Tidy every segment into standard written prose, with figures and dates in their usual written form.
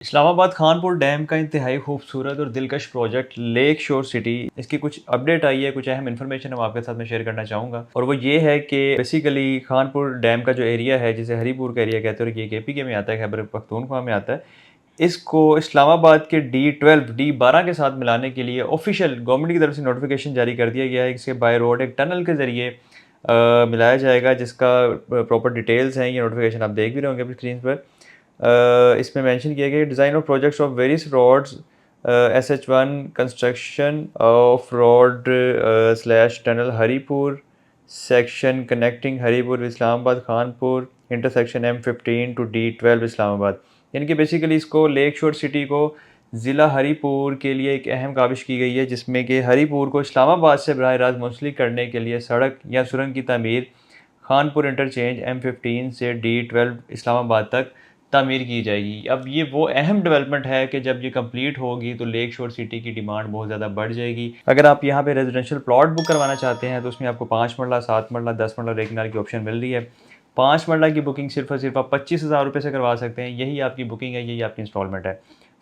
Islamabad Khanpur dam का इंतहाई खूबसूरत और दिलकश प्रोजेक्ट लेक शोर सिटी, इसकी कुछ अपडेट आई है, कुछ अहम इन्फॉर्मेशन हम आपके साथ में शेयर करना चाहूँगा। और वो ये है कि बेसिकली खानपुर डैम का जो एरिया है, जिसे हरीपुर का एरिया कहते हैं, और ये केपीके में आता है, खैबर पख्तूनख्वा में आता है। इसको इस्लामाबाद के D12 D12 के साथ मिलाने के लिए ऑफिशियल गवर्नमेंट की तरफ से नोटिफिकेशन जारी कर दिया गया है। इसके बाय रोड एक टनल के ज़रिए मिलाया जाएगा, जिसका प्रॉपर डिटेल्स हैं। ये नोटिफिकेशन आप देख भी रहे होंगे अपनी स्क्रीन पर। इसमें मेंशन किया गया design of projects of various roads, SH1 construction of road slash tunnel Haripur section connecting Haripur Islamabad Khanpur intersection M15 to D12 Islamabad. यानी कि बेसिकली इसको लेक शोर सिटी को ज़िला हरीपुर के लिए एक अहम काविश की गई है, जिसमें कि हरीपुर को इस्लामाबाद से बराह रास्त मुंसलिक करने के लिए सड़क या सुरंग की तमीर खानपुर इंटरचेंज M15 से D12 इस्लामाबाद तक तामीर की जाएगी। अब ये वो अहम डेवलपमेंट है कि जब ये कंप्लीट होगी तो लेक शोर सिटी की डिमांड बहुत ज़्यादा बढ़ जाएगी। अगर आप यहाँ पे रेजिडेंशियल प्लॉट बुक करवाना चाहते हैं तो उसमें आपको 5 मरला, 7 मरला, 10 मरला और 1 कनाल की ऑप्शन मिल रही है। 5 मरला की बुकिंग सिर्फ और सिर्फ आप 25,000 रुपये से करवा सकते हैं। यही आपकी बुकिंग है, यही आपकी इंस्टॉलमेंट है।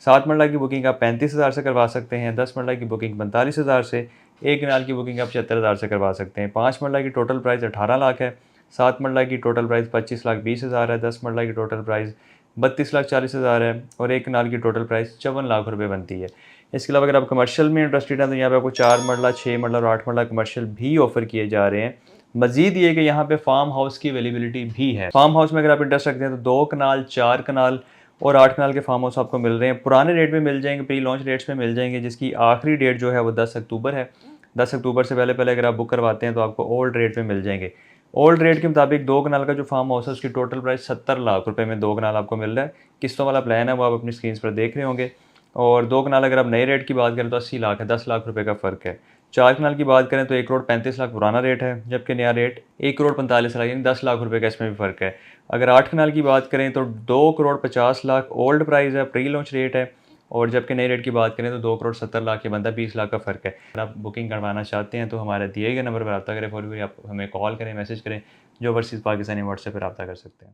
7 मरला की बुकिंग आप 35,000 से करवा सकते हैं। 10 मरला की बुकिंग 45,000 से, 1 कनाल की बुकिंग आप 76,000 से करवा सकते हैं। 5 मरला की टोटल प्राइस 18 लाख है। 7 मरला की टोटल प्राइस 25,20,000 है। 10 मरला की टोटल प्राइस 32,40,000 है और 1 कनाल की टोटल प्राइस 54 लाख रुपए बनती है। इसके अलावा अगर आप कमर्शियल में इंटरेस्टेड हैं तो यहाँ पे आपको 4 मरला, 6 मरला और 8 मरला कमर्शियल भी ऑफर किए जा रहे हैं। मजीद ये कि यहाँ पे फार्म हाउस की अवेलेबिलिटी भी है। फार्म हाउस में अगर आप इंटरेस्ट रखते हैं तो 2 कनाल, 4 कनाल और 8 कनाल के फार्म हाउस आपको मिल रहे हैं। पुराने रेट में मिल जाएंगे, प्री लॉन्च रेट्स में मिल जाएंगे, जिसकी आखिरी डेट जो है वो 10 अक्टूबर है। 10 अक्टूबर से पहले पहले अगर आप बुक करवाते हैं तो आपको ओल्ड रेट में मिल जाएंगे। ओल्ड रेट के मुताबिक 2 कनाल का जो फार्म हाउस है उसकी टोटल प्राइस 70 लाख रुपए में 2 कनाल आपको मिल रहा है। किस्तों वाला प्लान है, वो आप अपनी स्क्रीन पर देख रहे होंगे। और 2 कनाल अगर आप नए रेट की बात करें तो 80 लाख है, 10 लाख रुपए का फ़र्क है। 4 कनाल की बात करें तो 1 करोड़ 35 लाख पुराना रेट है, जबकि नया रेट 1 करोड़ 45 लाख, यानी 10 लाख रुपए का इसमें भी फ़र्क है। अगर 8 कनाल की बात करें तो 2 करोड़ 50 लाख ओल्ड प्राइस है, प्री लॉन्च रेट है। और जबकि नए रेट की बात करें तो 2 करोड़ 70 लाख के बनता है, 20 लाख का फ़र्क है। अगर आप बुकिंग करवाना चाहते हैं तो हमारे दिए गए नंबर पर रब्ता करें, फ़ौरी आप हमें कॉल करें, मैसेज करें। जो ओवरसीज़ पाकिस्तानी व्हाट्सएप पर रब्ता कर सकते हैं।